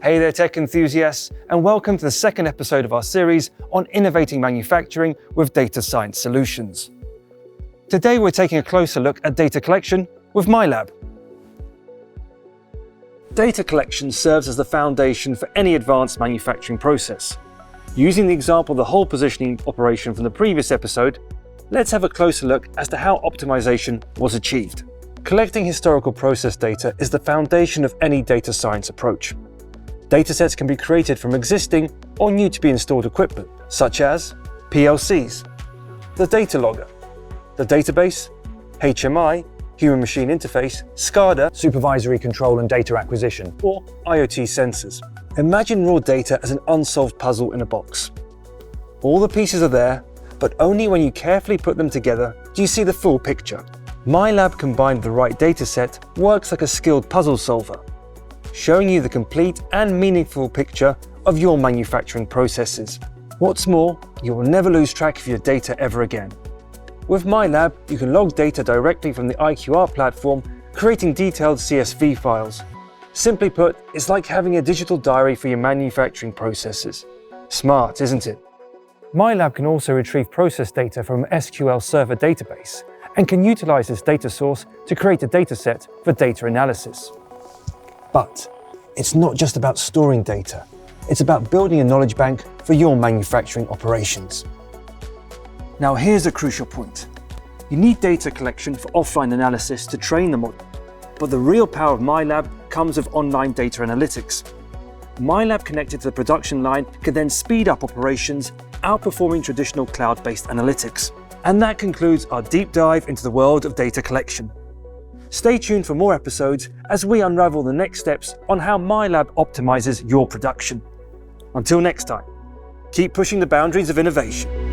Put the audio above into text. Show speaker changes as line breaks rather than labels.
Hey there tech enthusiasts, and welcome to the second episode of our series on innovating manufacturing with data science solutions. Today we're taking a closer look at data collection with MaiLab. Data collection serves as the foundation for any advanced manufacturing process. Using the example of the hole positioning operation from the previous episode, let's have a closer look as to how optimization was achieved. Collecting historical process data is the foundation of any data science approach. Datasets can be created from existing or new to be installed equipment, such as PLCs, the data logger, the database, HMI, human machine interface, SCADA, supervisory control and data acquisition, or IoT sensors. Imagine raw data as an unsolved puzzle in a box. All the pieces are there, but only when you carefully put them together do you see the full picture. MaiLab combined with the right dataset works like a skilled puzzle solver, showing you the complete and meaningful picture of your manufacturing processes. What's more, you will never lose track of your data ever again. With MaiLab, you can log data directly from the IQR platform, creating detailed CSV files. Simply put, it's like having a digital diary for your manufacturing processes. Smart, isn't it? MaiLab can also retrieve process data from an SQL Server database and can utilize this data source to create a dataset for data analysis. But it's not just about storing data, it's about building a knowledge bank for your manufacturing operations. Now here's a crucial point. You need data collection for offline analysis to train the model, but the real power of MaiLab comes with online data analytics. MaiLab connected to the production line can then speed up operations, outperforming traditional cloud-based analytics. And that concludes our deep dive into the world of data collection. Stay tuned for more episodes as we unravel the next steps on how MaiLab optimizes your production. Until next time, keep pushing the boundaries of innovation.